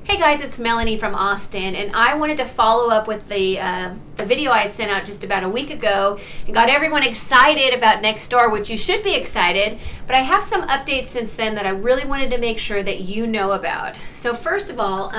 Hey guys, it's Melanie from Austin, and I wanted to follow up with the video I sent out just about a week ago and got everyone excited about Nextdoor, which you should be excited, but I have some updates since then that I really wanted to make sure that you know about. So first of all,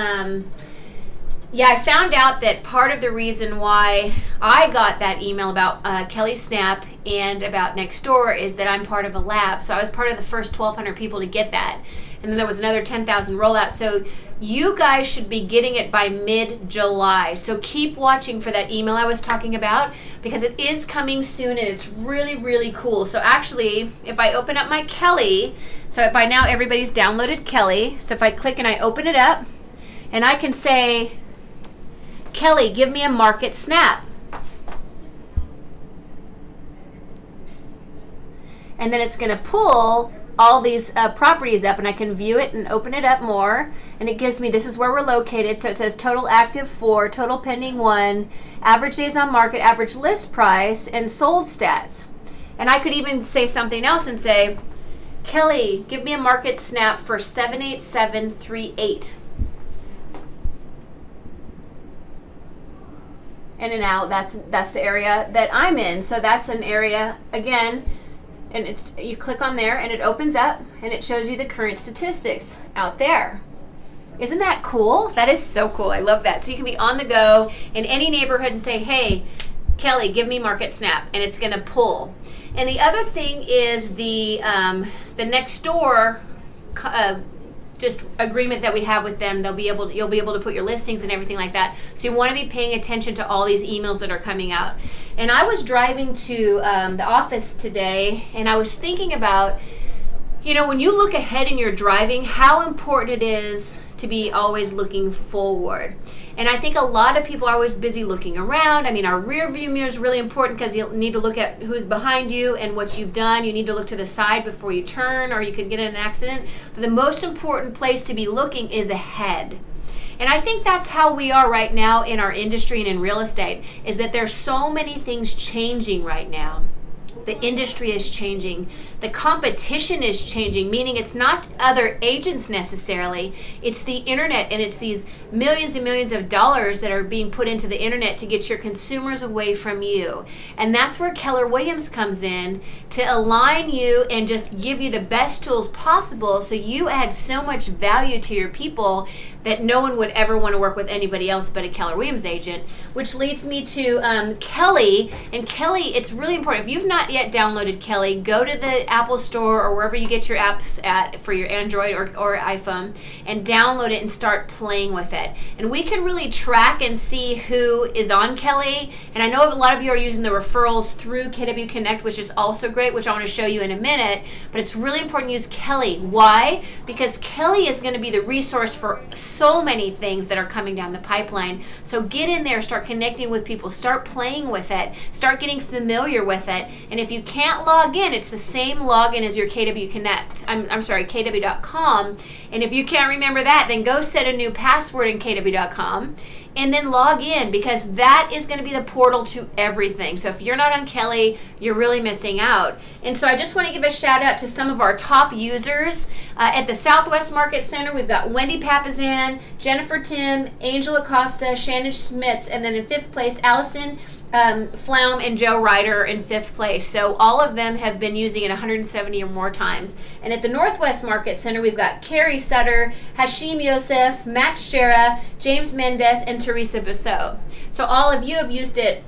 yeah, I found out that part of the reason why I got that email about Kelly Snap and about Nextdoor is that I'm part of a lab. So I was part of the first 1,200 people to get that. And then there was another 10,000 rollout. So you guys should be getting it by mid-July. So keep watching for that email I was talking about because it is coming soon and it's really, really cool. So actually, if I open up my Kelly, so by now everybody's downloaded Kelly. So if I click and I open it up and I can say, Kelly, give me a market snap. And then it's going to pull all these properties up, and I can view it and open it up more, and it gives me, this is where we're located. So it says total active 4, total pending 1, average days on market, average list price, and sold stats. And I could even say something else and say, Kelly, give me a market snap for 78738. And now that's the area that I'm in. So that's an area, again, and it's, you click on there and it opens up and it shows you the current statistics out there. Isn't that cool? That is so cool. I love that. So you can be on the go in any neighborhood and say, hey, Kelly, give me market snap, and it's going to pull. And the other thing is the Nextdoor just agreement that we have with them. You'll be able to put your listings and everything like that. So you want to be paying attention to all these emails that are coming out. And I was driving to the office today, and I was thinking about, you know, when you look ahead in your driving, how important it is to be always looking forward. And I think a lot of people are always busy looking around. I mean, our rear view mirror is really important because you need to look at who's behind you and what you've done. You need to look to the side before you turn, or you could get in an accident. But the most important place to be looking is ahead. And I think that's how we are right now in our industry and in real estate, is that there's so many things changing right now. The industry is changing. The competition is changing, meaning it's not other agents necessarily. It's the internet, and it's these millions and millions of dollars that are being put into the internet to get your consumers away from you. And that's where Keller Williams comes in to align you and just give you the best tools possible so you add so much value to your people that no one would ever want to work with anybody else but a Keller Williams agent, which leads me to Kelly. And Kelly, it's really important. If you've not yet downloaded Kelly, go to the Apple Store or wherever you get your apps at for your Android or iPhone and download it and start playing with it. And we can really track and see who is on Kelly. And I know a lot of you are using the referrals through KW Connect, which is also great, which I want to show you in a minute. But it's really important to use Kelly. Why? Because Kelly is going to be the resource for so many things that are coming down the pipeline. So get in there, start connecting with people, start playing with it, start getting familiar with it. And if you can't log in, it's the same login as your KW Connect. I'm sorry, KW.com. And if you can't remember that, then go set a new password in KW.com and then log in, because that is going to be the portal to everything. So if you're not on Kelly, you're really missing out. And so I just want to give a shout out to some of our top users. At the Southwest Market Center, we've got Wendy Papazan, Jennifer Tim, Angel Acosta, Shannon Schmitz, and then in 5th place, Allison Flaum and Joe Ryder in 5th place. So all of them have been using it 170 or more times. And at the Northwest Market Center, we've got Carrie Sutter, Hashim Yosef, Max Shera, James Mendez, and Teresa Bissot. So all of you have used it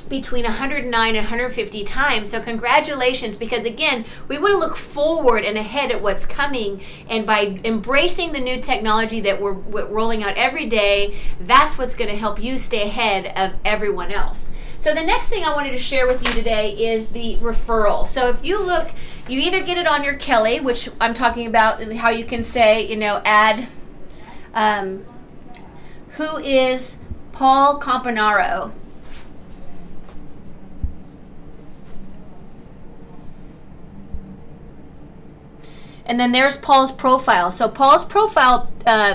between 109 and 150 times. So congratulations, because again, we want to look forward and ahead at what's coming, and by embracing the new technology that we're rolling out every day, that's what's going to help you stay ahead of everyone else. So the next thing I wanted to share with you today is the referral. So if you look, you either get it on your Kelly, which I'm talking about how you can say, you know, add who is Paul Campanaro. And then there's Paul's profile. So Paul's profile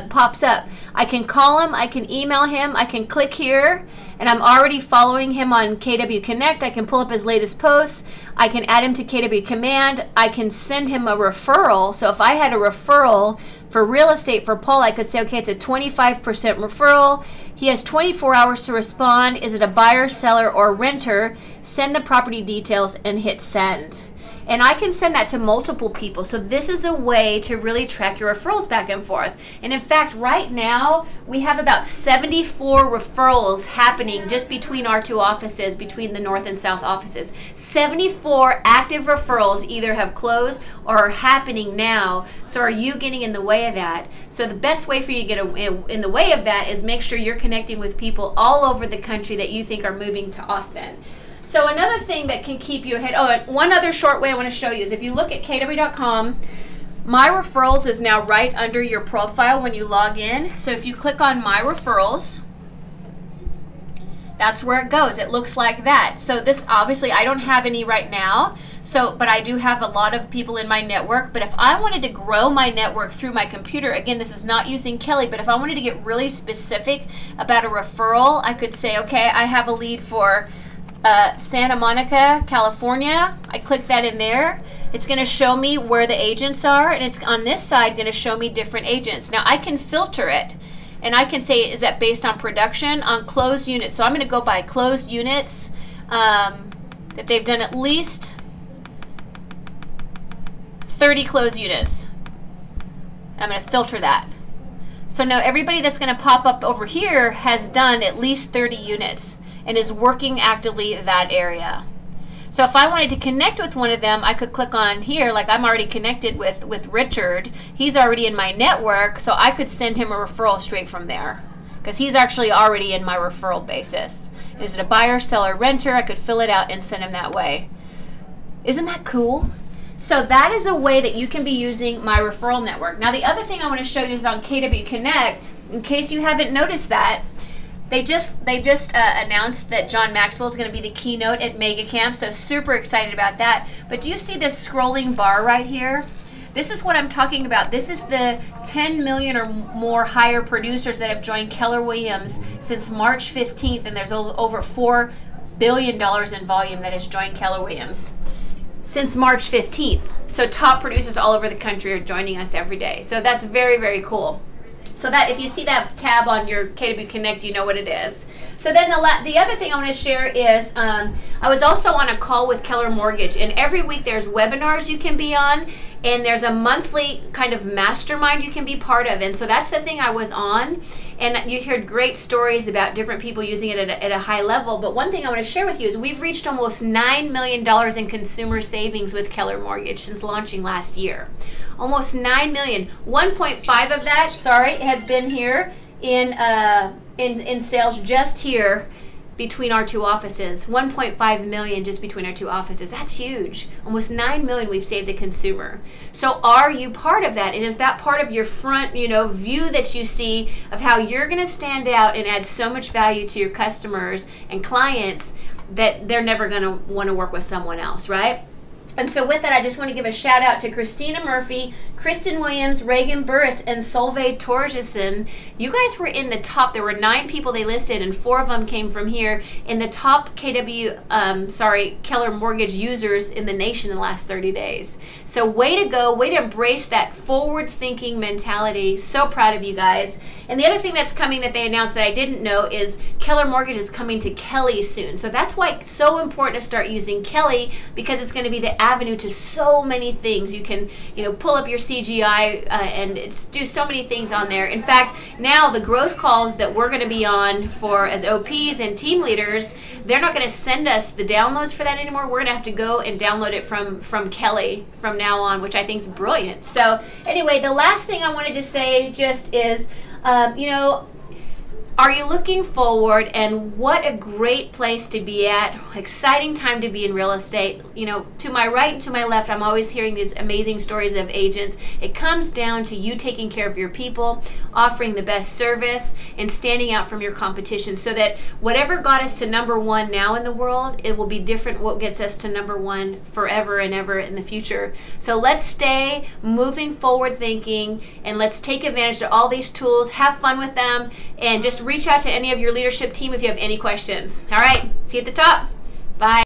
pops up. I can call him, I can email him, I can click here, and I'm already following him on KW Connect. I can pull up his latest posts. I can add him to KW Command. I can send him a referral. So if I had a referral for real estate for Paul, I could say, okay, it's a 25% referral. He has 24 hours to respond. Is it a buyer, seller, or renter? Send the property details and hit send. And I can send that to multiple people. So this is a way to really track your referrals back and forth. And in fact, right now, we have about 74 referrals happening just between our two offices, between the north and south offices. 74 active referrals either have closed or are happening now. So are you getting in the way of that? So the best way for you to get in the way of that is make sure you're connecting with people all over the country that you think are moving to Austin. So another thing that can keep you ahead, and one other short way I want to show you is if you look at kw.com, My Referrals is now right under your profile when you log in. So if you click on My Referrals, that's where it goes. It looks like that. So this, obviously, I don't have any right now, but I do have a lot of people in my network. But if I wanted to grow my network through my computer, again, this is not using Kelly, but if I wanted to get really specific about a referral, I could say, okay, I have a lead for Santa Monica, California. I click that in there. It's going to show me where the agents are, and it's on this side going to show me different agents. Now I can filter it, and I can say, is that based on production, on closed units? So I'm going to go by closed units that they've done at least 30 closed units. I'm going to filter that. So now everybody that's going to pop up over here has done at least 30 units and is working actively that area. So if I wanted to connect with one of them, I could click on here, like I'm already connected with Richard. He's already in my network, so I could send him a referral straight from there because he's actually already in my referral basis. Is it a buyer, seller, renter? I could fill it out and send him that way. Isn't that cool? So that is a way that you can be using my referral network. Now the other thing I want to show you is on KW Connect, in case you haven't noticed that, they just announced that John Maxwell is going to be the keynote at Mega Camp, so super excited about that. But do you see this scrolling bar right here? This is what I'm talking about. This is the 10 million or more higher producers that have joined Keller Williams since March 15th, and there's over $4 billion in volume that has joined Keller Williams since March 15th. So top producers all over the country are joining us every day. So that's very, very cool. So that if you see that tab on your KW Connect, you know what it is. So then the other thing I want to share is I was also on a call with Keller Mortgage, and every week there's webinars you can be on, and there's a monthly kind of mastermind you can be part of. And so that's the thing I was on, and you heard great stories about different people using it at a high level. But one thing I want to share with you is we've reached almost $9 million in consumer savings with Keller Mortgage since launching last year. Almost 9 million. 1.5 of that, has been here in sales just here between our two offices. 1.5 million just between our two offices. That's huge. Almost 9 million we've saved the consumer. So are you part of that? And is that part of your front, view that you see of how you're going to stand out and add so much value to your customers and clients that they're never going to want to work with someone else, right? And so with that, I just want to give a shout out to Christina Murphy, Kristen Williams, Reagan Burris, and Solveig Torgerson. You guys were in the top. There were 9 people they listed, and 4 of them came from here in the top Keller Mortgage users in the nation in the last 30 days. So way to go, way to embrace that forward-thinking mentality. So proud of you guys. And the other thing that's coming that they announced that I didn't know is Keller Mortgage is coming to Kelly soon. So that's why it's so important to start using Kelly, because it's going to be the avenue to so many things. You can, pull up your CGI and do so many things on there. In fact, now the growth calls that we're going to be on for as OPs and team leaders, they're not going to send us the downloads for that anymore. We're going to have to go and download it from Kelly from now on, which I think is brilliant. So anyway, the last thing I wanted to say just is, Are you looking forward, and what a great place to be at. Exciting time to be in real estate. You know, to my right and to my left, I'm always hearing these amazing stories of agents. It comes down to you taking care of your people, offering the best service, and standing out from your competition, so that whatever got us to #1 now in the world, it will be different what gets us to #1 forever and ever in the future. So let's stay moving forward thinking, and let's take advantage of all these tools, have fun with them, and just reach out to any of your leadership team if you have any questions. All right, see you at the top. Bye.